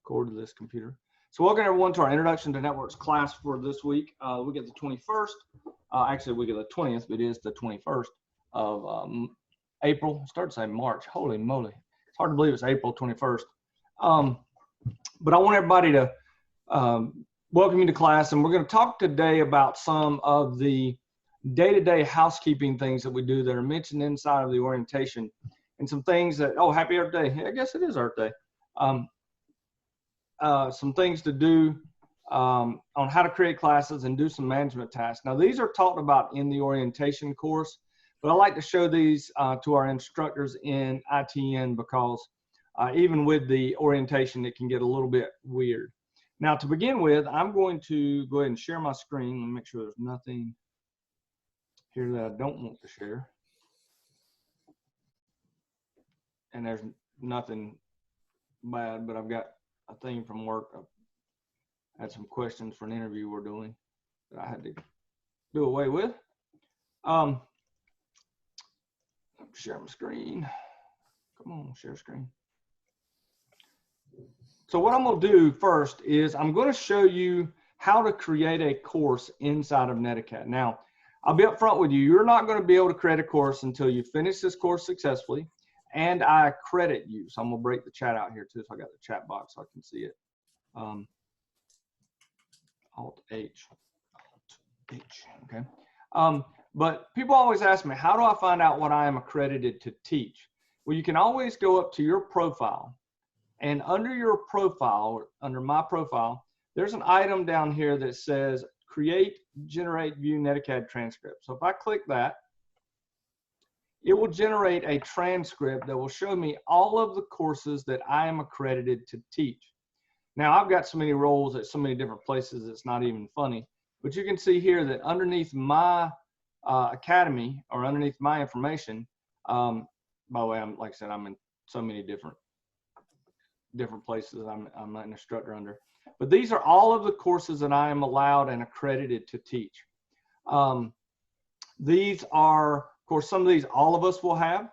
cord to this computer. So welcome everyone to our Introduction to Networks class for this week. We get the 21st. Actually, we get the 20th, but it is the 21st of April. Start to say March. Holy moly. It's hard to believe it's April 21st. But I want everybody to welcome you to class, and we're going to talk today about some of the day-to-day housekeeping things that we do that are mentioned inside of the orientation, and some things that, oh, happy Earth Day. I guess it is Earth Day. Some things to do on how to create classes and do some management tasks. Now, these are talked about in the orientation course, but I like to show these to our instructors in ITN because even with the orientation, it can get a little bit weird. Now, to begin with, I'm going to go ahead and share my screen. Let me make sure there's nothing here that I don't want to share. And there's nothing bad, but I've got a thing from work. I had some questions for an interview we're doing that I had to do away with. Share my screen. Come on, share screen. So what I'm going to do first is I'm going to show you how to create a course inside of Netacad. Now, I'll be upfront with you. You're not going to be able to create a course until you finish this course successfully, and I credit you. So I'm going to break the chat out here too, so I got the chat box so I can see it. Alt-H, Alt-H, okay. But people always ask me, how do I find out what I am accredited to teach? Well, you can always go up to your profile, and under your profile, under my profile, there's an item down here that says create, generate, view Netacad transcript. So if I click that, it will generate a transcript that will show me all of the courses that I am accredited to teach. Now, I've got so many roles at so many different places, it's not even funny. But you can see here that underneath my academy, or underneath my information, by the way, like I said, I'm in so many different places I'm an instructor under. But these are all of the courses that I am allowed and accredited to teach. These are, of course, some of these all of us will have.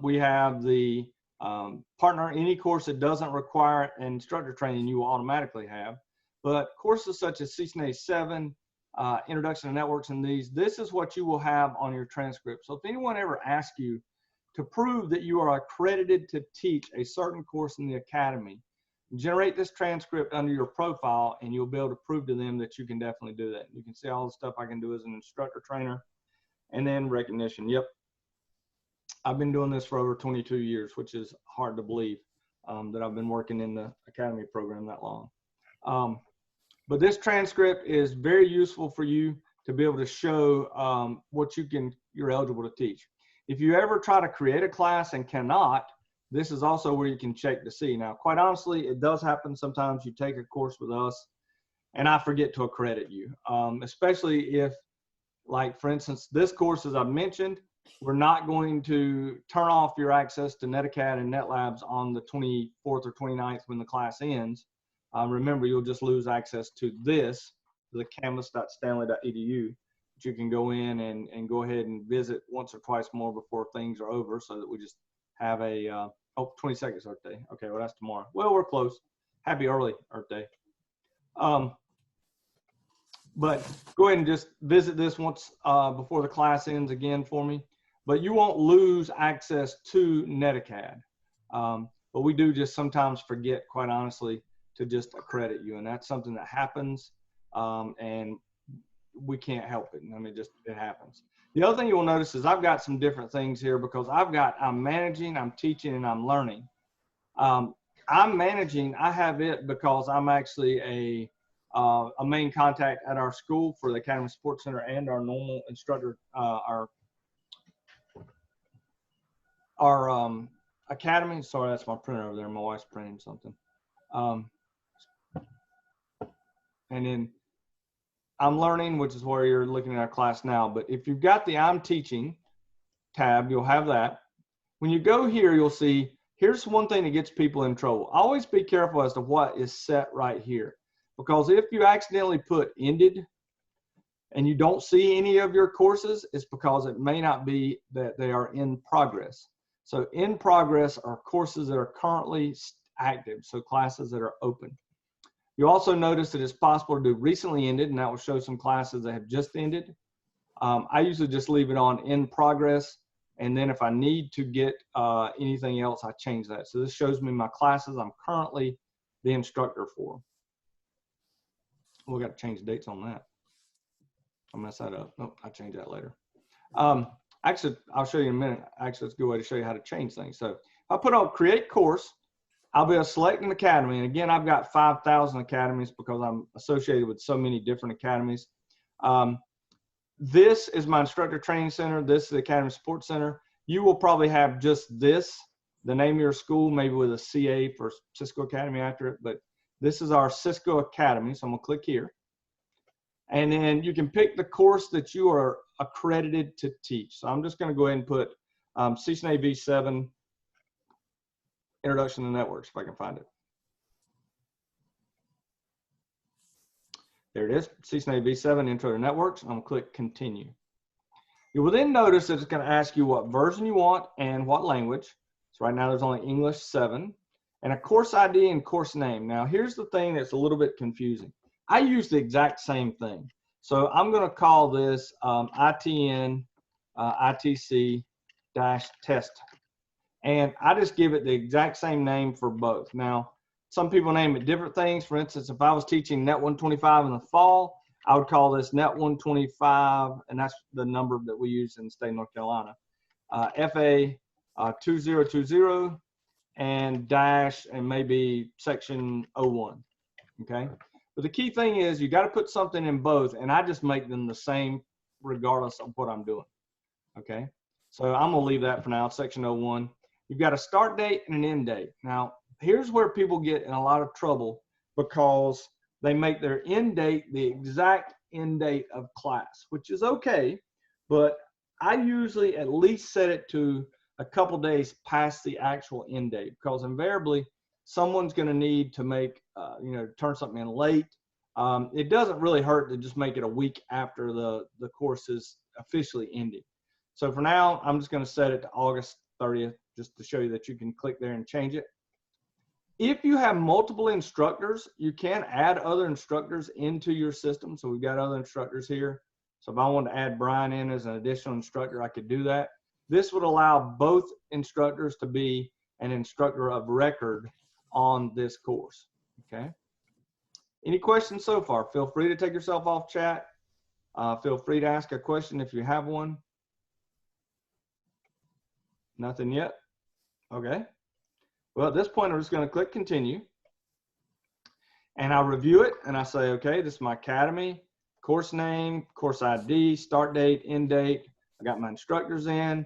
We have the partner, any course that doesn't require instructor training, you will automatically have. But courses such as CCNA 7, Introduction to Networks, and this is what you will have on your transcript. So if anyone ever asks you to prove that you are accredited to teach a certain course in the academy, generate this transcript under your profile, and you'll be able to prove to them that you can definitely do that. You can see all the stuff I can do as an instructor trainer, and then recognition. Yep, I've been doing this for over 22 years, which is hard to believe that I've been working in the academy program that long. But this transcript is very useful for you to be able to show what you're eligible to teach. If you ever try to create a class and cannot, this is also where you can check to see. Now, quite honestly, it does happen sometimes you take a course with us and I forget to accredit you, especially if, like, for instance, this course, as I've mentioned, we're not going to turn off your access to Netacad and NetLabs on the 24th or 29th when the class ends. Remember, you'll just lose access to this, the canvas.stanley.edu. You can go in and go ahead and visit once or twice more before things are over, so that we just have a, 22nd is Earth Day. Okay, well, that's tomorrow. Well, we're close. Happy early Earth Day. But go ahead and just visit this once before the class ends again for me. But you won't lose access to Netacad. But we do just sometimes forget, quite honestly, to just accredit you. And that's something that happens. And we can't help it. I mean, it happens. The other thing you will notice is I've got some different things here because I'm managing, I'm teaching, and I'm learning. I'm managing, I have it because I'm actually a main contact at our school for the Academy Support Center and our normal instructor, our academy. Sorry, that's my printer over there. My wife's printing something. And then I'm learning, which is where you're looking at our class now. But if you've got the I'm teaching tab, you'll have that. When you go here, you'll see, here's one thing that gets people in trouble. Always be careful as to what is set right here. Because if you accidentally put ended and you don't see any of your courses, it's because it may not be that they are in progress. So in progress are courses that are currently active, so classes that are open. You also notice that it's possible to do recently ended, and that will show some classes that have just ended. I usually just leave it on in progress, and then if I need to get anything else, I change that. So this shows me my classes I'm currently the instructor for. We've got to change the dates on that. I'll mess that up. Nope, I'll change that later. Actually, I'll show you in a minute. Actually, it's a good way to show you how to change things. So if I put on create course, I'll be able to select an academy. And again, I've got 5,000 academies because I'm associated with so many different academies. This is my instructor training center. This is the Academy Support Center. You will probably have just this, the name of your school, maybe with a CA for Cisco Academy after it. But this is our Cisco Academy. So I'm going to click here. And then you can pick the course that you are accredited to teach. So I'm just going to go ahead and put CCNA V7 Introduction to Networks, if I can find it. There it is, CCNA V7 Intro to Networks. I'm going to click Continue. You will then notice that it's going to ask you what version you want and what language. So right now there's only English 7 and a course ID and course name. Now here's the thing that's a little bit confusing. I use the exact same thing. So I'm going to call this ITN ITC Test. And I just give it the exact same name for both. Now, some people name it different things. For instance, if I was teaching Net 125 in the fall, I would call this Net 125, and that's the number that we use in the state of North Carolina. FA 2020 and dash and maybe section 01. Okay. But the key thing is you got to put something in both, and I just make them the same regardless of what I'm doing. Okay. So I'm going to leave that for now, section 01. You've got a start date and an end date. Now, here's where people get in a lot of trouble because they make their end date the exact end date of class, which is okay, but I usually at least set it to a couple days past the actual end date because invariably someone's going to need to make, turn something in late. It doesn't really hurt to just make it a week after the course is officially ending. So for now, I'm just going to set it to August 30th just to show you that you can click there and change it. If you have multiple instructors, you can add other instructors into your system. So we've got other instructors here. So if I wanted to add Brian in as an additional instructor, I could do that. This would allow both instructors to be an instructor of record on this course. Okay. Any questions so far? Feel free to take yourself off chat. Feel free to ask a question if you have one. Nothing yet? Okay. Well, at this point, I'm just going to click continue. And I review it and I say, okay, this is my academy, course name, course ID, start date, end date. I got my instructors in.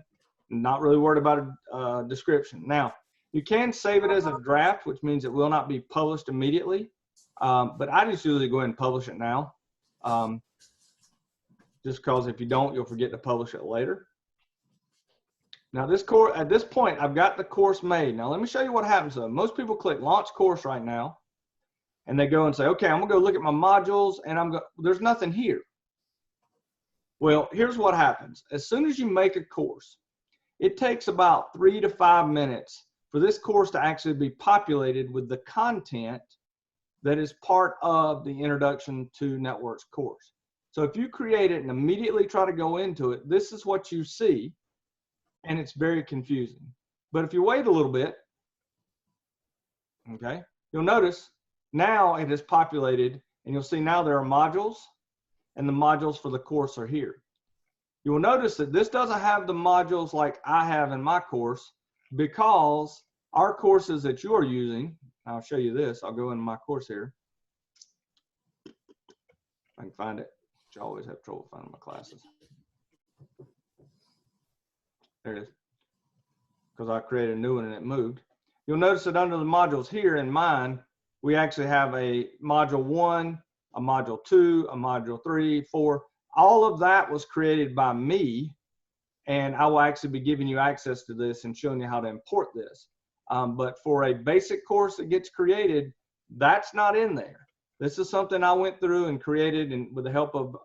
Not really worried about a description. Now, you can save it as a draft, which means it will not be published immediately. But I just usually go ahead and publish it now. Just because if you don't, you'll forget to publish it later. Now this course, at this point, I've got the course made. Now let me show you what happens though. Most people click launch course right now and they go and say, okay, I'm gonna go look at my modules and there's nothing here. Well, here's what happens. As soon as you make a course, it takes about 3 to 5 minutes for this course to actually be populated with the content that is part of the Introduction to Networks course. So if you create it and immediately try to go into it, this is what you see. And it's very confusing. But if you wait a little bit, okay, you'll notice now it is populated and you'll see now there are modules and the modules for the course are here. You will notice that this doesn't have the modules like I have in my course because our courses that you are using, I'll show you this, I'll go into my course here. If I can find it, which I always have trouble finding my classes. There it is, because I created a new one and it moved. You'll notice that under the modules here in mine, we actually have a module 1, a module 2, a module 3, 4. All of that was created by me, and I will actually be giving you access to this and showing you how to import this. But for a basic course that gets created, that's not in there. This is something I went through and created, and with the help of,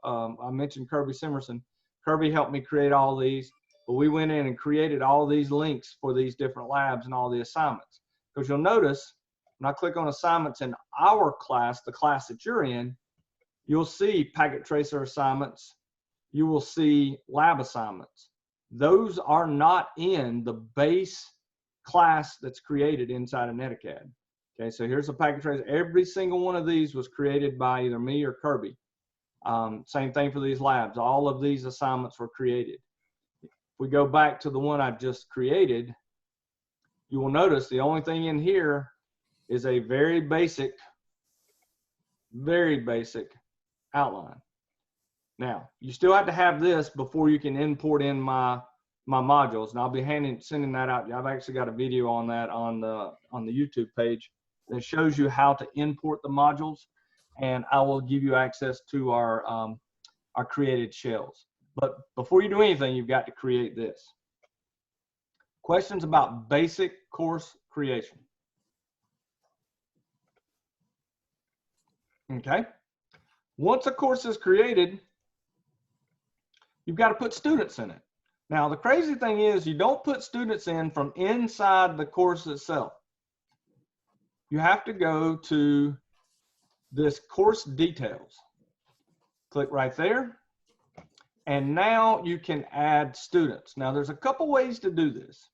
I mentioned Kirby Simerson. Kirby helped me create all these. But we went in and created all these links for these different labs and all the assignments. Because you'll notice when I click on assignments in our class, the class that you're in, you'll see packet tracer assignments. You will see lab assignments. Those are not in the base class that's created inside of Netacad. Okay, so here's a packet tracer. Every single one of these was created by either me or Kirby. Same thing for these labs. All of these assignments were created. If we go back to the one I just created, you will notice the only thing in here is a very basic outline. Now, you still have to have this before you can import in my modules, and I'll be sending that out. I've actually got a video on that on the YouTube page that shows you how to import the modules, and I will give you access to our created shells. But before you do anything, you've got to create this. Questions about basic course creation. Okay. Once a course is created, you've got to put students in it. Now, the crazy thing is you don't put students in from inside the course itself. You have to go to this course details. Click right there. And now you can add students. Now, there's a couple ways to do this.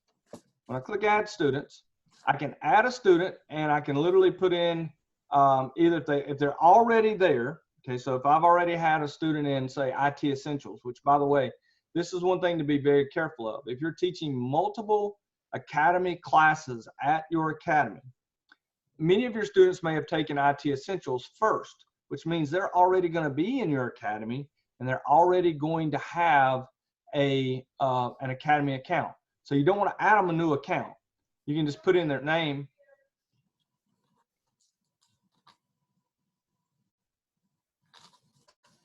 When I click add students, I can add a student and I can literally put in either if they're already there. Okay, so if I've already had a student in, say, IT Essentials, which, by the way, this is one thing to be very careful of. If you're teaching multiple academy classes at your academy, many of your students may have taken IT Essentials first, which means they're already going to be in your academy and they're already going to have an academy account. So you don't want to add them a new account. You can just put in their name.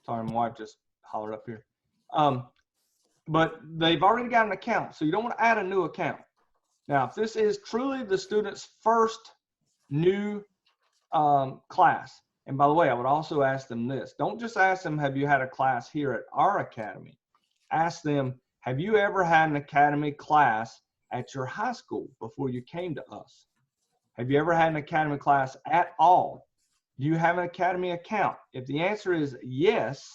Sorry, my wife just hollered up here. But they've already got an account, so you don't want to add a new account. Now, if this is truly the student's first new class, and by the way, I would also ask them this. Don't just ask them, have you had a class here at our academy? Ask them, have you ever had an academy class at your high school before you came to us? Have you ever had an academy class at all? Do you have an academy account? If the answer is yes,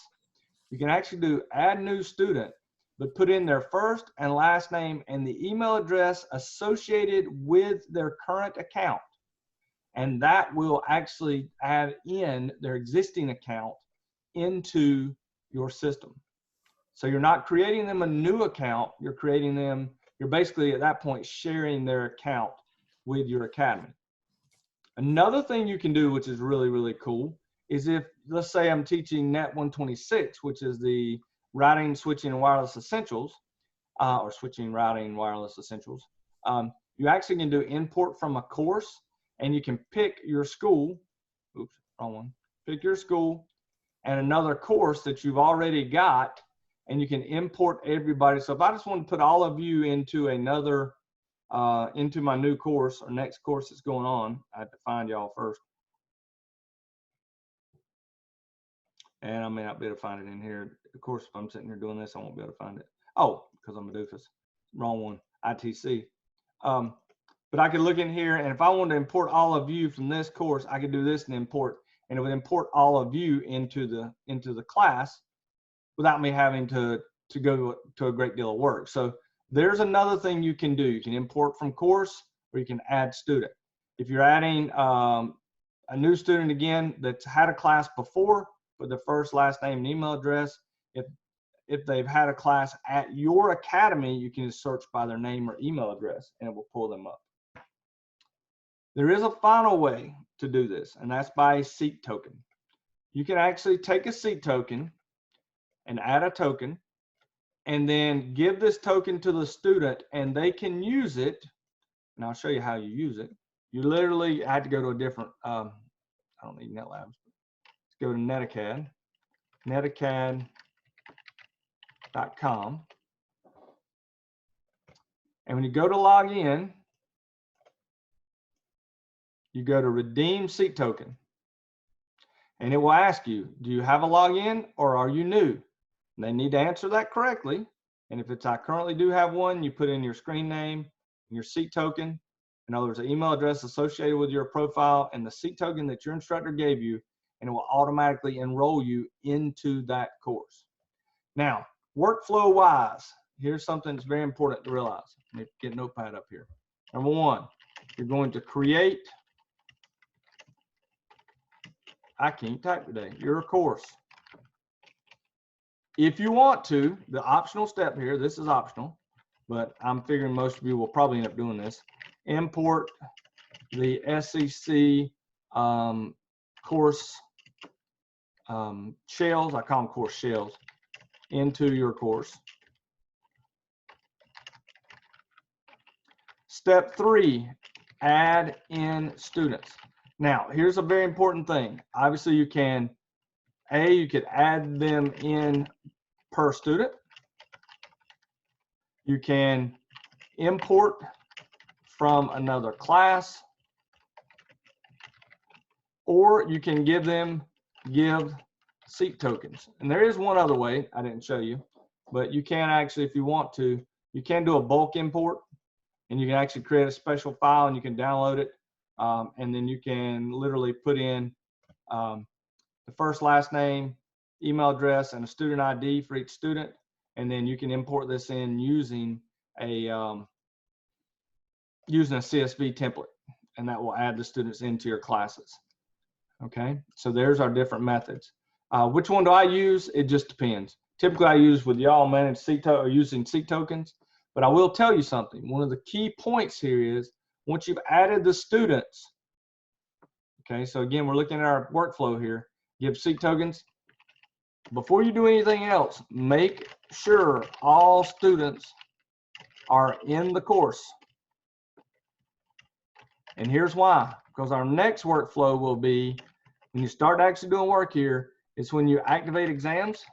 you can actually do add new student, but put in their first and last name and the email address associated with their current account. And that will actually add in their existing account into your system. So you're not creating them a new account, you're basically at that point sharing their account with your academy. Another thing you can do, which is really, really cool, is if, let's say I'm teaching Net 126, which is the Routing, Switching, and Wireless Essentials, or Switching, Routing, Wireless Essentials, you actually can do import from a course, and you can pick your school, oops, wrong one, pick your school and another course that you've already got, and you can import everybody. So if I just want to put all of you into another, into my new course or next course that's going on, I have to find y'all first. And I may not be able to find it in here. Of course, if I'm sitting here doing this, I won't be able to find it. Oh, because I'm a doofus. Wrong one, ITC. But I could look in here, and if I wanted to import all of you from this course, I could do this and import, and it would import all of you into the class without me having to go to a great deal of work. So there's another thing you can do. You can import from course, or you can add student. If you're adding a new student again that's had a class before with their first, last name, and email address, if they've had a class at your academy, you can just search by their name or email address, and it will pull them up. There is a final way to do this, and that's by a seat token. You can actually take a seat token and add a token, and then give this token to the student, and they can use it. And I'll show you how you use it. You literally had to go to a different, I don't need NetLabs. Let's go to Netacad, netacad.com. And when you go to log in, you go to redeem seat token. And it will ask you, do you have a login or are you new? And they need to answer that correctly. And if it's I currently do have one, you put in your screen name, your seat token, In other words, the email address associated with your profile and the seat token that your instructor gave you, and it will automatically enroll you into that course. Now, workflow wise, here's something that's very important to realize. Let me get a notepad up here. Number one, you're going to create, I can't type today, your course. If you want to, the optional step here, this is optional, but I'm figuring most of you will probably end up doing this. Import the SEC course shells, I call them course shells, into your course. Step 3, add in students. Now, here's a very important thing. Obviously, you can, you could add them in per student. You can import from another class, or you can give seat tokens. And there is one other way I didn't show you, but you can actually, if you want to, you can do a bulk import, and you can actually create a special file and you can download it, and then you can literally put in the first, last name, email address, and a student ID for each student, and then you can import this in using a CSV template, and that will add the students into your classes. Okay, so there's our different methods. Which one do I use? It just depends. Typically, I use with y'all managed seat or using seat tokens, but I will tell you something. One of the key points here is once you've added the students, okay, so again, we're looking at our workflow here, give seat tokens. Before you do anything else, make sure all students are in the course. And here's why, because our next workflow will be, when you start actually doing work here, is when you activate exams.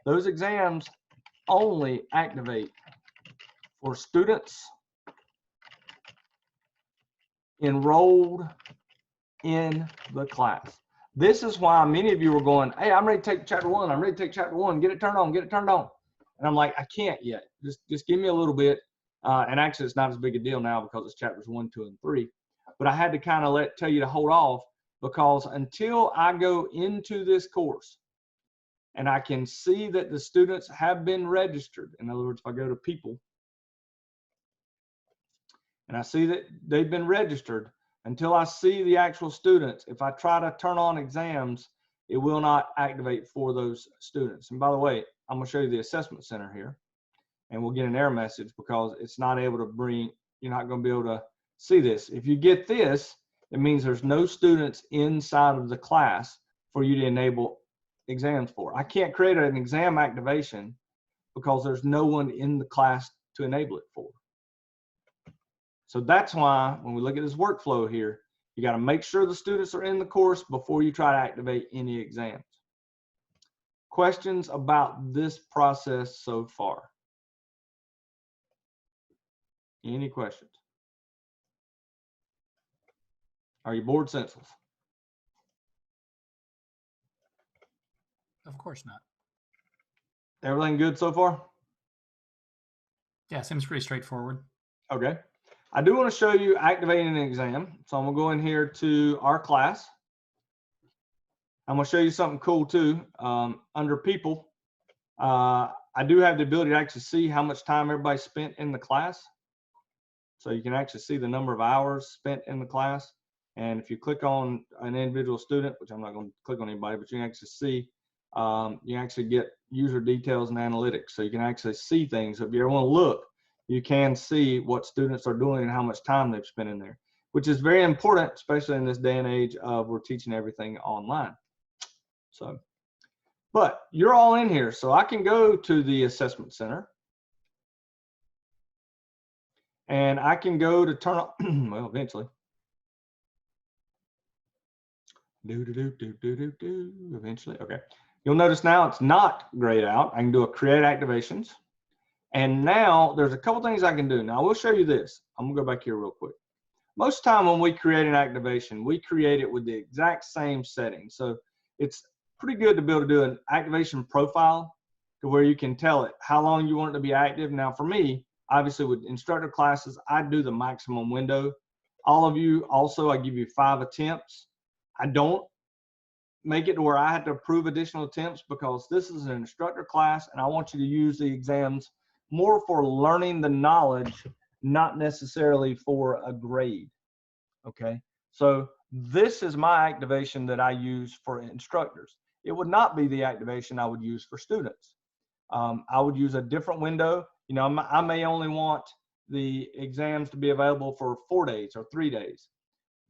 Those exams only activate for students enrolled in the class. This is why many of you are going, hey, I'm ready to take chapter 1. I'm ready to take chapter 1. Get it turned on. Get it turned on. And I'm like, I can't yet. Just give me a little bit. And actually, it's not as big a deal now because it's chapters 1, 2, and 3. But I had to kind of tell you to hold off, because until I go into this course and I can see that the students have been registered, in other words, if I go to people and I see that they've been registered, until I see the actual students, if I try to turn on exams, it will not activate for those students. And by the way, I'm going to show you the assessment center here, and we'll get an error message because it's not able to bring, you're not going to be able to see this. If you get this, it means there's no students inside of the class for you to enable exams for. I can't create an exam activation because there's no one in the class to enable it for. So that's why when we look at this workflow here, you got to make sure the students are in the course before you try to activate any exams. Questions about this process so far? Any questions? Are you bored senseless? Of course not. Everything good so far? Yeah, seems pretty straightforward. Okay. I do want to show you activating an exam. So I'm going to go in here to our class. I'm going to show you something cool too. Under people, I do have the ability to actually see how much time everybody spent in the class. So you can actually see the number of hours spent in the class. And if you click on an individual student, which I'm not going to click on anybody, but you can actually see, you actually get user details and analytics. So you can actually see things. So if you ever want to look, you can see what students are doing and how much time they've spent in there, which is very important, especially in this day and age of we're teaching everything online. So, but you're all in here. So I can go to the assessment center and I can go to turn on, well, eventually. Eventually, okay. You'll notice now it's not grayed out. I can do a create activations. And now there's a couple things I can do. Now I will show you this. I'm gonna go back here real quick. Most of the time when we create an activation, we create it with the exact same setting. So it's pretty good to be able to do an activation profile to where you can tell it how long you want it to be active. Now for me, Obviously with instructor classes, I do the maximum window. All of you also, I give you 5 attempts. I don't make it to where I have to approve additional attempts because this is an instructor class and I want you to use the exams more for learning the knowledge, not necessarily for a grade. Okay, so this is my activation that I use for instructors. It would not be the activation I would use for students. I would use a different window. You know, I may only want the exams to be available for 4 days or 3 days.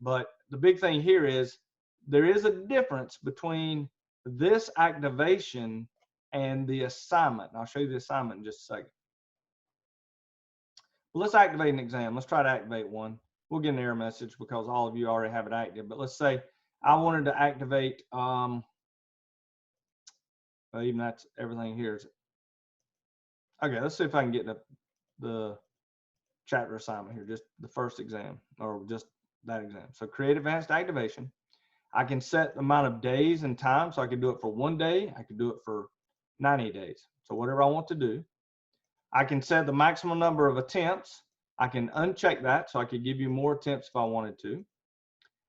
But the big thing here is there is a difference between this activation and the assignment. And I'll show you the assignment in just a second. Well, let's activate an exam. Let's try to activate one. We'll get an error message because all of you already have it active. But let's say I wanted to activate, well, even that's everything here. Okay, let's see if I can get the chapter assignment here, just the first exam or just that exam. So create advanced activation. I can set the amount of days and time. So I can do it for 1 day. I can do it for 90 days. So whatever I want to do. I can set the maximum number of attempts. I can uncheck that so I could give you more attempts if I wanted to.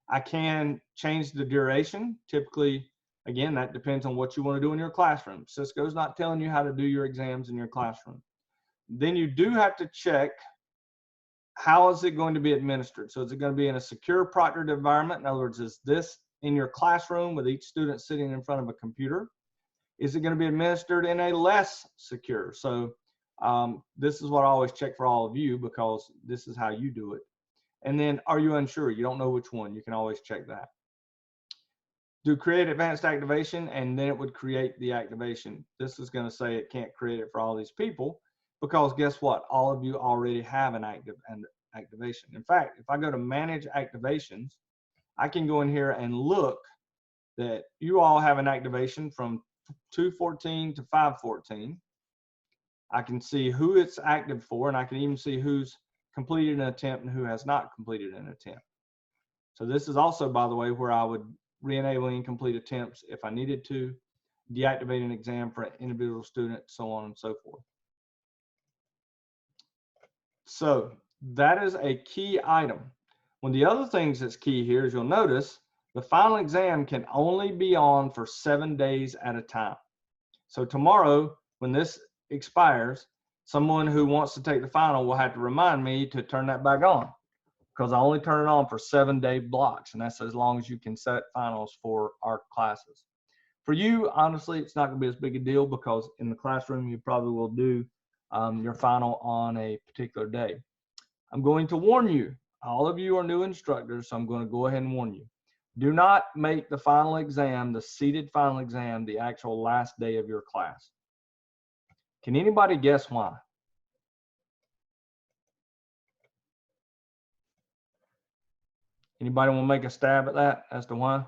I can change the duration. Typically, again, that depends on what you want to do in your classroom. Cisco's not telling you how to do your exams in your classroom. Then you do have to check how is it going to be administered. So is it going to be in a secure proctored environment? In other words, is this in your classroom with each student sitting in front of a computer? Is it going to be administered in a less secure? So this is what I always check for all of you because this is how you do it. And then are you unsure? You don't know which one. You can always check that. Do create advanced activation and then it would create the activation. This is going to say it can't create it for all these people because guess what? All of you already have an activation. In fact, if I go to manage activations, I can go in here and look that you all have an activation from 214 to 514. I can see who it's active for, and I can even see who's completed an attempt and who has not completed an attempt. So this is also, by the way, where I would re-enable incomplete attempts if I needed to, deactivate an exam for an individual student, so on and so forth. So that is a key item. One of the other things that's key here is you'll notice the final exam can only be on for 7 days at a time. So tomorrow, when this expires, someone who wants to take the final will have to remind me to turn that back on because I only turn it on for 7-day blocks, and that's as long as you can set finals for our classes. For you, honestly, it's not going to be as big a deal because in the classroom, you probably will do your final on a particular day. I'm going to warn you, all of you are new instructors, so I'm going to go ahead and warn you. Do not make the final exam, the seated final exam, the actual last day of your class. Can anybody guess why? Anybody want to make a stab at that as to why?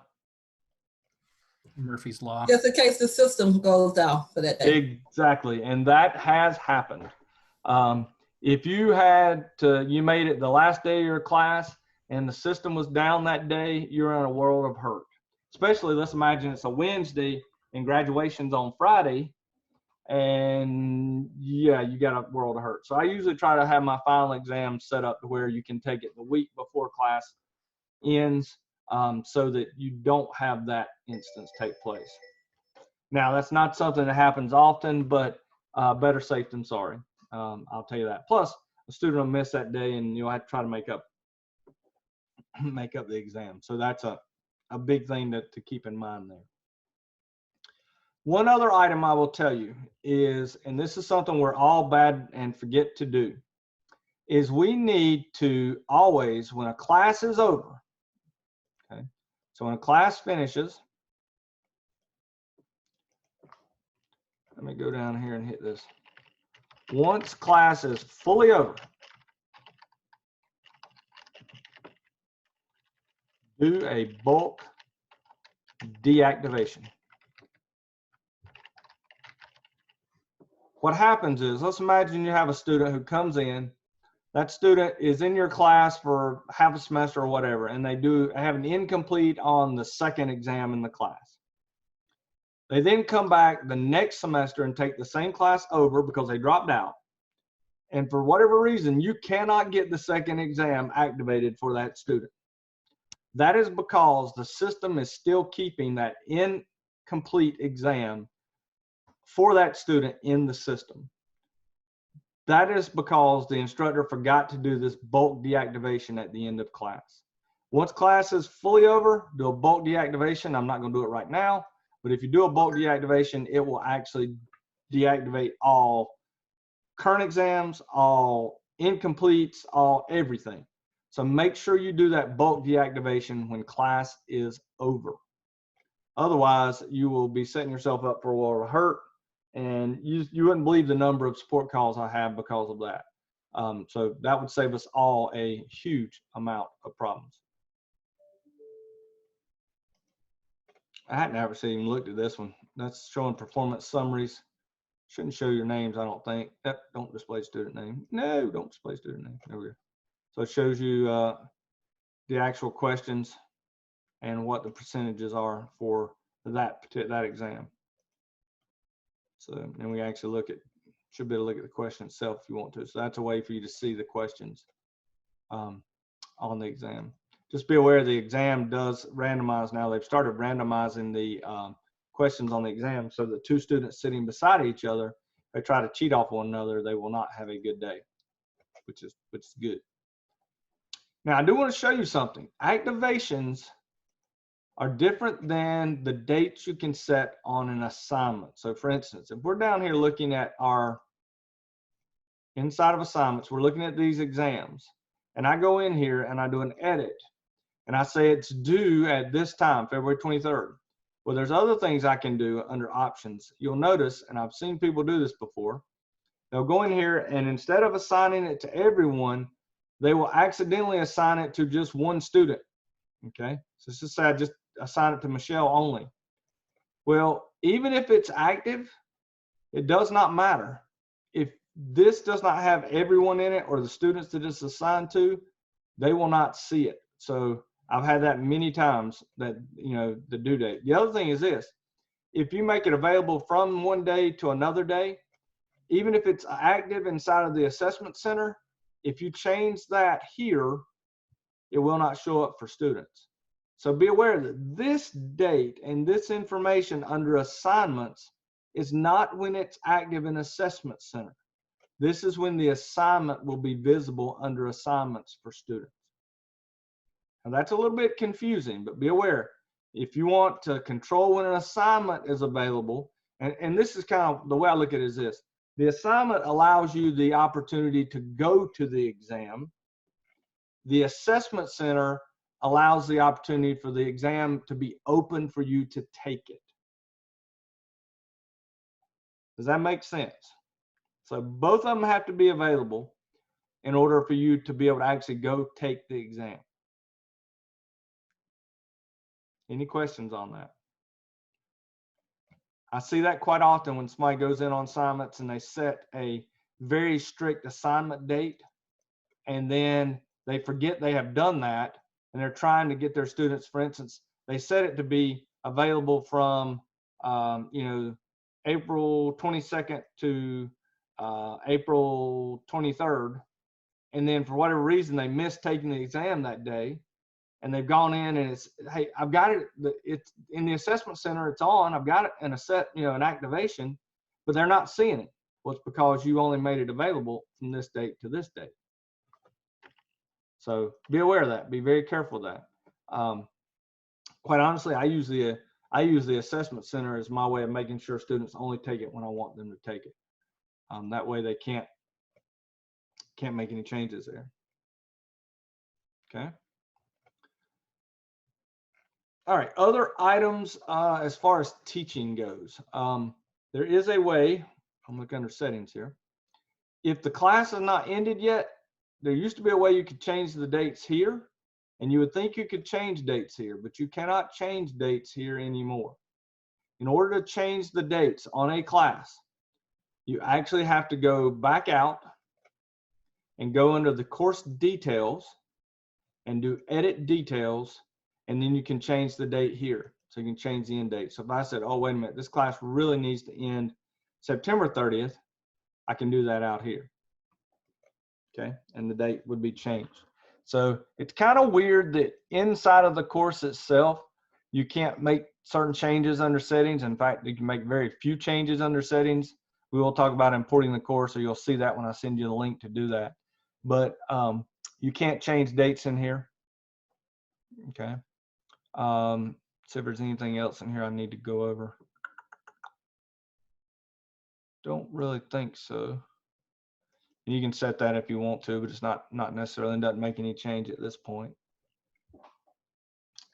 Murphy's Law. Just in case the system goes down for that day. Exactly, and that has happened. If you you made it the last day of your class and the system was down that day, you're in a world of hurt. Especially, let's imagine it's a Wednesday and graduation's on Friday, and yeah, you got a world of hurt. So I usually try to have my final exam set up to where you can take it the week before class ends, so that you don't have that instance take place. Now, that's not something that happens often, but better safe than sorry. I'll tell you that. Plus, a student will miss that day, and you'll have to try to make up the exam. So that's a big thing to keep in mind there. One other item I will tell you is, and this is something we're all bad and forget to do, is we need to always, when a class is over, okay, so when a class finishes, let me go down here and hit this. Once class is fully over, do a bulk deactivation. What happens is, let's imagine you have a student who comes in, that student is in your class for half a semester or whatever, and they have an incomplete on the second exam in the class. They then come back the next semester and take the same class over because they dropped out. and for whatever reason, you cannot get the second exam activated for that student. That is because the system is still keeping that incomplete exam for that student in the system. That is because the instructor forgot to do this bulk deactivation at the end of class. Once class is fully over, do a bulk deactivation. I'm not going to do it right now, but if you do a bulk deactivation, it will actually deactivate all current exams, all incompletes, all everything. So make sure you do that bulk deactivation when class is over. Otherwise, you will be setting yourself up for a world of hurt, and you wouldn't believe the number of support calls I have because of that. So that would save us all a huge amount of problems. I hadn't ever even looked at this one. That's showing performance summaries. Shouldn't show your names, I don't think. Yep, don't display student name. No, don't display student name. There we go. So it shows you the actual questions and what the percentages are for that exam. So, and we actually should be able to look at the question itself if you want to. So that's a way for you to see the questions on the exam. Just be aware the exam does randomize now. They've started randomizing the questions on the exam so that two students sitting beside each other, they try to cheat off one another, they will not have a good day, which is good. Now, I do want to show you something. Activations are different than the dates you can set on an assignment. So for instance, if we're down here looking at our inside of assignments, we're looking at these exams, and I go in here and I do an edit, and I say it's due at this time, February 23rd. Well, there's other things I can do under options. You'll notice, and I've seen people do this before, they'll go in here and instead of assigning it to everyone, they will accidentally assign it to just one student. Okay, so let's just say I just assign it to Michelle only. Well, even if it's active, it does not matter. If this does not have everyone in it or the students that it's assigned to, they will not see it. So I've had that many times, that, you know, the due date. The other thing is this: if you make it available from one day to another day, even if it's active inside of the assessment center, if you change that here, it will not show up for students. So be aware that this date and this information under assignments is not when it's active in assessment center. This is when the assignment will be visible under assignments for students. Now that's a little bit confusing, but be aware, if you want to control when an assignment is available, and this is kind of the way I look at it is this: the assignment allows you the opportunity to go to the exam. The assessment center allows the opportunity for the exam to be open for you to take it. Does that make sense? So both of them have to be available in order for you to be able to actually go take the exam. Any questions on that? I see that quite often when somebody goes in on assignments and they set a very strict assignment date, and then they forget they have done that, and they're trying to get their students, for instance, they set it to be available from April 22nd to April 23rd, and then for whatever reason they missed taking the exam that day, and they've gone in and it's, hey, I've got it, it's in the assessment center, it's on, I've got it in a set, an activation, but they're not seeing it. Well, it's because you only made it available from this date to this date. So be aware of that. Be very careful of that. Quite honestly, I use the assessment center as my way of making sure students only take it when I want them to take it. That way they can't make any changes there. Okay. All right, other items as far as teaching goes. There is a way, I'm looking under settings here. If the class has not ended yet, there used to be a way you could change the dates here, and you would think you could change dates here, but you cannot change dates here anymore. In order to change the dates on a class, you actually have to go back out and go under the course details and do edit details, and then you can change the date here. So you can change the end date. So if I said, oh, wait a minute, this class really needs to end September 30th, I can do that out here. okay? And the date would be changed. So it's kind of weird that inside of the course itself, you can't make certain changes under settings. In fact, you can make very few changes under settings. We will talk about importing the course, so you'll see that when I send you the link to do that. But you can't change dates in here, okay? See if there's anything else in here I need to go over. Don't really think so. You can set that if you want to, but it's not necessarily, doesn't make any change at this point.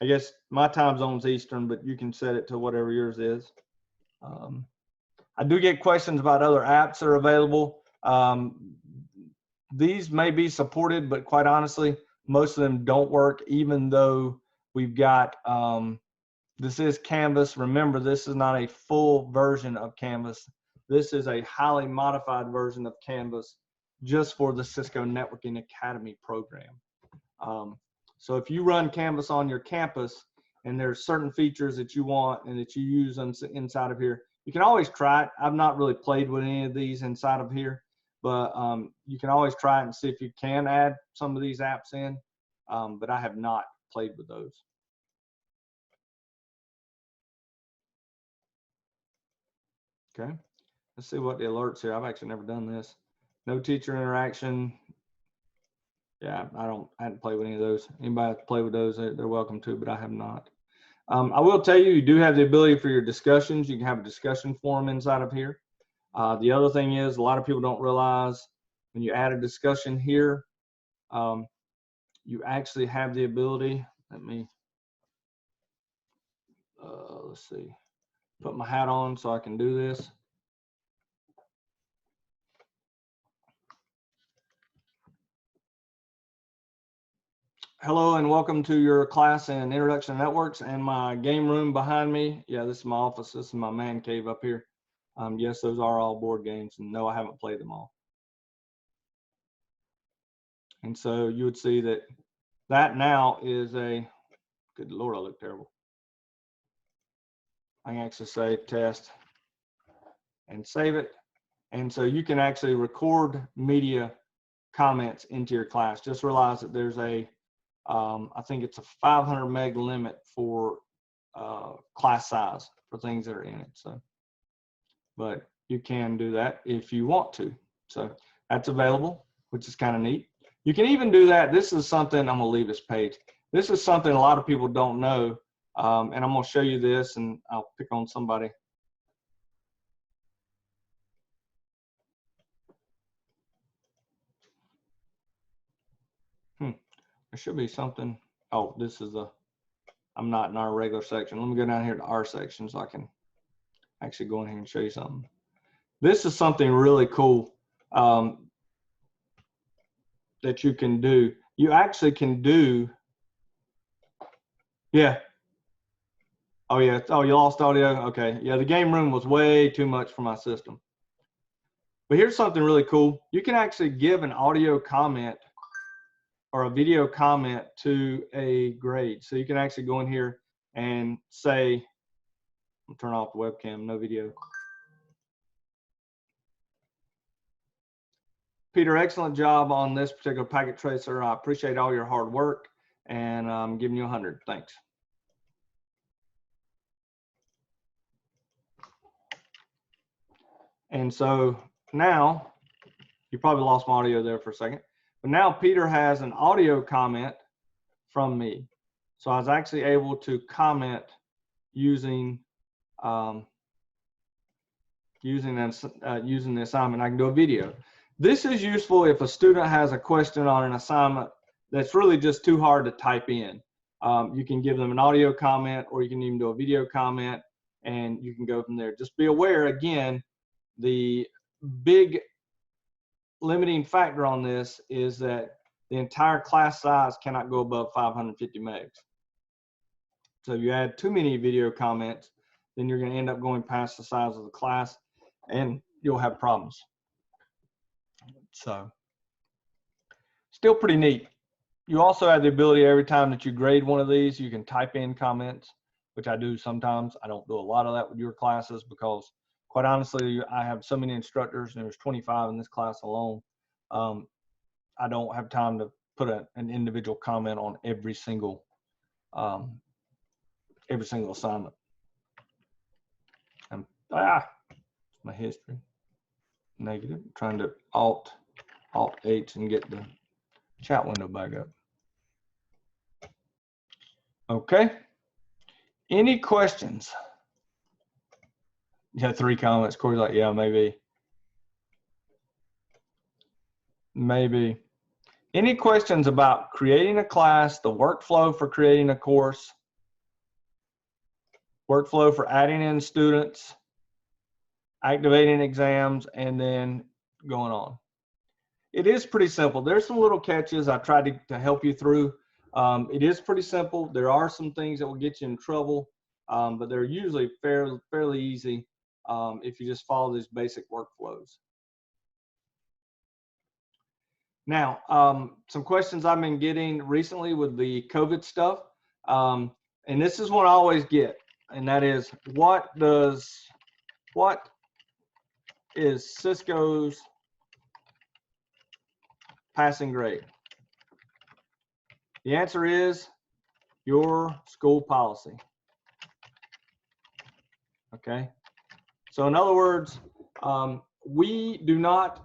I guess my time zone's Eastern, but you can set it to whatever yours is. I do get questions about other apps that are available. These may be supported, but quite honestly, most of them don't work, even though we've got, this is Canvas. Remember, this is not a full version of Canvas. This is a highly modified version of Canvas just for the Cisco Networking Academy program. So if you run Canvas on your campus and there's certain features that you want and that you use inside of here, you can always try it. I've not really played with any of these inside of here, but you can always try it and see if you can add some of these apps in, but I have not played with those. Okay, let's see what the alerts here. I've actually never done this. No teacher interaction. Yeah, I hadn't played with any of those. Anybody have to play with those, they're welcome to, but I have not. I will tell you, you do have the ability for your discussions. You can have a discussion forum inside of here. The other thing is, a lot of people don't realize when you add a discussion here, you actually have the ability. Let me, let's see, put my hat on so I can do this. Hello and welcome to your class in Introduction to Networks and my game room behind me. Yeah, this is my office. This is my man cave up here. Yes, those are all board games, and no, I haven't played them all. And so you would see that that now is a, good Lord, I look terrible. I can actually say test and save it. And so you can actually record media comments into your class. Just realize that there's a, I think it's a 500 meg limit for class size for things that are in it. So, but you can do that if you want to. So that's available, which is kind of neat. You can even do that. This is something, I'm gonna leave this page. This is something a lot of people don't know. And I'm gonna show you this, and I'll pick on somebody. There should be something. Oh, this is a, I'm not in our regular section. Let me go down here to our section so I can actually go in here and show you something. This is something really cool that you can do. You actually can do, yeah. Oh yeah, oh, you lost audio? Okay, yeah, the game room was way too much for my system. But here's something really cool. You can actually give an audio comment or a video comment to a grade. So you can actually go in here and say, I'll turn off the webcam, no video. Peter, excellent job on this particular packet tracer. I appreciate all your hard work, and I'm giving you 100. Thanks. And so now, you probably lost my audio there for a second, but now Peter has an audio comment from me. So I was actually able to comment using using the assignment. I can do a video. This is useful if a student has a question on an assignment that's really just too hard to type in. You can give them an audio comment, or you can even do a video comment, and you can go from there. Just be aware, again, the big limiting factor on this is that the entire class size cannot go above 550 megs. So if you add too many video comments, then you're going to end up going past the size of the class, and you'll have problems. So still pretty neat. You also have the ability, every time that you grade one of these, you can type in comments, which I do sometimes. I don't do a lot of that with your classes because, quite honestly, I have so many instructors, and there's 25 in this class alone. I don't have time to put an individual comment on every single assignment. And my history, negative. I'm trying to Alt H and get the chat window back up. Okay. Any questions? You had 3 comments. Corey's like, yeah, maybe. Any questions about creating a class, the workflow for creating a course, workflow for adding in students, activating exams, and then going on? It is pretty simple. There's some little catches I tried to help you through. It is pretty simple. There are some things that will get you in trouble, but they're usually fairly easy if you just follow these basic workflows. Now, some questions I've been getting recently with the COVID stuff, and this is what I always get, and that is, what is Cisco's passing grade? The answer is your school policy. Okay, so in other words, we do not,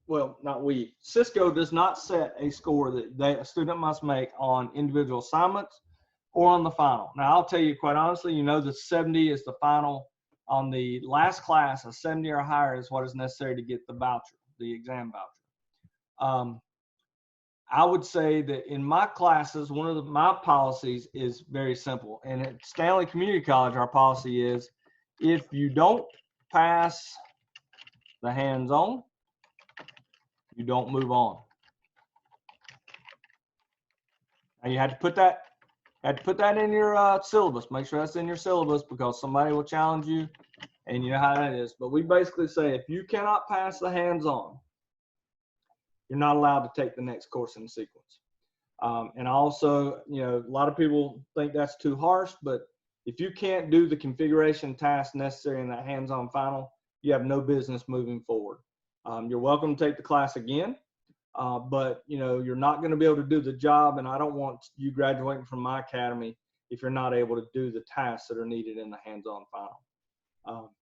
well, not we, Cisco does not set a score that a student must make on individual assignments or on the final. Now, I'll tell you quite honestly, you know, the 70 is the final. On the last class, a 70 or higher is what is necessary to get the voucher, the exam voucher. I would say that in my classes, one of my policies is very simple. And at Stanley Community College, our policy is, if you don't pass the hands-on, you don't move on. Now you had to put that in your syllabus. Make sure that's in your syllabus, because somebody will challenge you, and you know how that is. But we basically say, if you cannot pass the hands-on, you're not allowed to take the next course in the sequence. And also, you know, a lot of people think that's too harsh, but if you can't do the configuration tasks necessary in that hands-on final, you have no business moving forward. You're welcome to take the class again, but you know, you're not going to be able to do the job, and I don't want you graduating from my academy if you're not able to do the tasks that are needed in the hands-on final.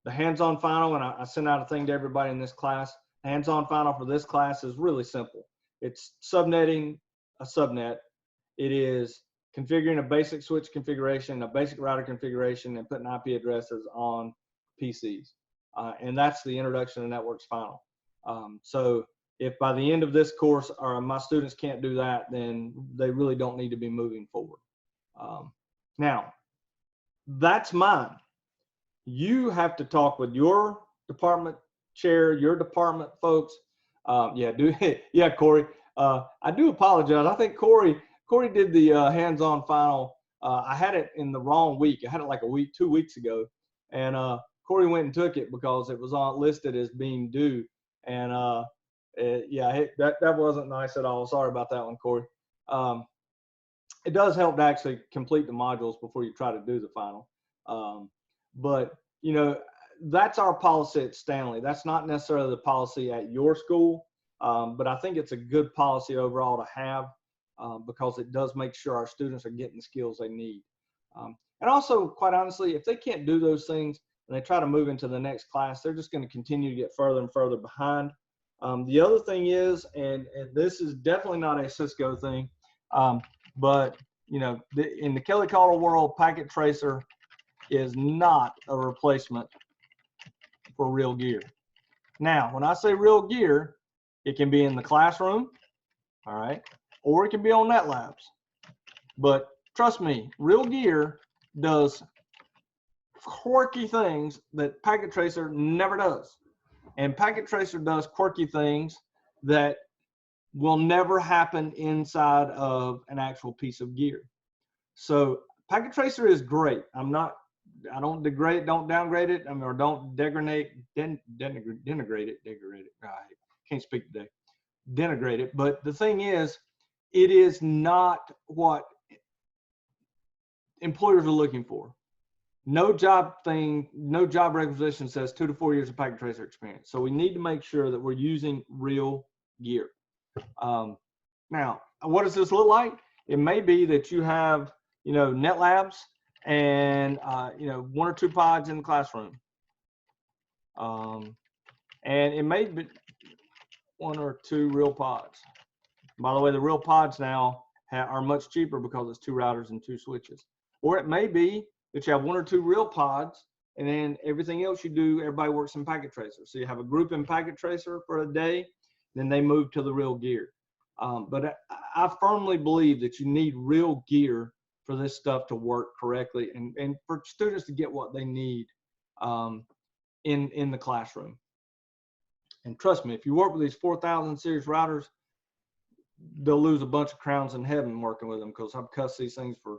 The hands-on final, and I sent out a thing to everybody in this class, hands-on final for this class is really simple. It's subnetting a subnet. It is configuring a basic switch configuration, a basic router configuration, and putting IP addresses on PCs. And that's the introduction to networks final. So if by the end of this course my students can't do that, then they really don't need to be moving forward. Now, that's mine. You have to talk with your department chair, your department folks. Yeah, Corey. I do apologize. I think Corey did the hands-on final. I had it in the wrong week. I had it like 2 weeks ago, and Corey went and took it because it was listed as being due. And yeah, that wasn't nice at all. Sorry about that one, Corey. It does help to actually complete the modules before you try to do the final. But you know, that's our policy at Stanley. That's not necessarily the policy at your school, but I think it's a good policy overall to have, because it does make sure our students are getting the skills they need. And also, quite honestly, if they can't do those things and they try to move into the next class, they're just going to continue to get further and further behind. The other thing is, and this is definitely not a Cisco thing, but you know, in the Kelly Caudle world, packet tracer is not a replacement for real gear. Now, when I say real gear, it can be in the classroom, all right, or it can be on NetLabs. But trust me, real gear does quirky things that packet tracer never does. And packet tracer does quirky things that will never happen inside of an actual piece of gear. So packet tracer is great. I don't degrade it, don't downgrade it, or don't denigrate it. I can't speak today. Denigrate it. But the thing is, it is not what employers are looking for. No job requisition says 2 to 4 years of packet tracer experience. So we need to make sure that we're using real gear. Now, what does this look like? It may be that you have, net labs and, 1 or 2 pods in the classroom. And it may be 1 or 2 real pods. By the way, the real pods now are much cheaper because it's 2 routers and 2 switches. Or it may be that you have 1 or 2 real pods, and then everything else you do, everybody works in packet tracer. So you have a group in packet tracer for a day, then they move to the real gear. But I firmly believe that you need real gear for this stuff to work correctly and for students to get what they need in the classroom. And trust me, if you work with these 4000 series routers, they'll lose a bunch of crowns in heaven working with them, because I've cussed these things for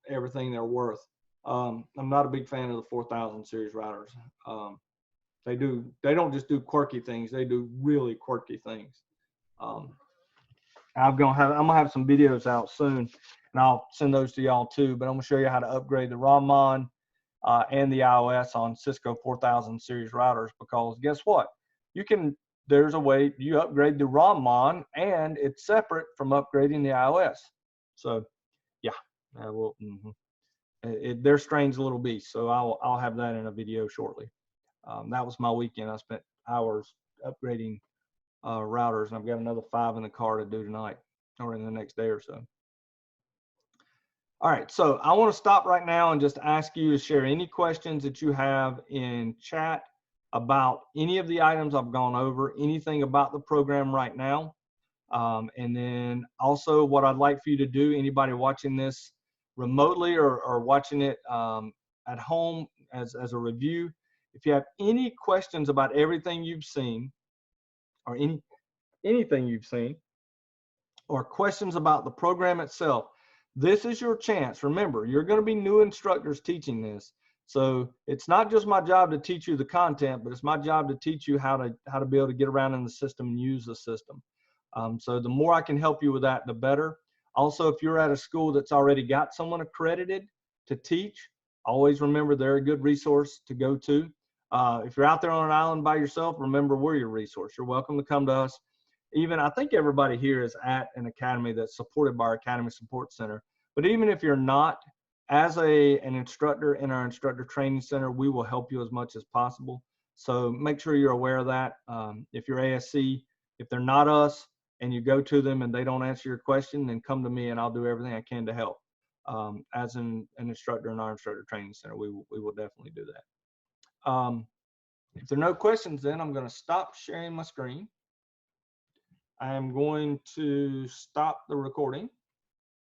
everything they're worth. I'm not a big fan of the 4000 series routers. They don't just do quirky things, they do really quirky things. I'm gonna have some videos out soon, and I'll send those to y'all too, but I'm gonna show you how to upgrade the ROM and the iOS on Cisco 4000 series routers, because guess what? There's a way you upgrade the ROM and it's separate from upgrading the iOS. So yeah, they're strange little beasts. So I'll have that in a video shortly. That was my weekend. I spent hours upgrading routers, and I've got another 5 in the car to do tonight or in the next day or so. All right, so I want to stop right now and just ask you to share any questions that you have in chat about any of the items I've gone over, anything about the program right now. And then also what I'd like for you to do, anybody watching this remotely or watching it at home as a review, if you have any questions about everything you've seen, or anything you've seen, or questions about the program itself, this is your chance. Remember, you're going to be new instructors teaching this. So it's not just my job to teach you the content, but it's my job to teach you how to be able to get around in the system and use the system. So the more I can help you with that, the better. Also, if you're at a school that's already got someone accredited to teach, always remember they're a good resource to go to. If you're out there on an island by yourself, remember we're your resource. You're welcome to come to us. Even I think everybody here is at an academy that's supported by our Academy Support Center. But even if you're not, as an instructor in our Instructor Training Center, we will help you as much as possible. So make sure you're aware of that. If you're ASC, if they're not us and you go to them and they don't answer your question, then come to me and I'll do everything I can to help. As an instructor in our Instructor Training Center, we will definitely do that. If there are no questions, then I'm going to stop sharing my screen. I am going to stop the recording.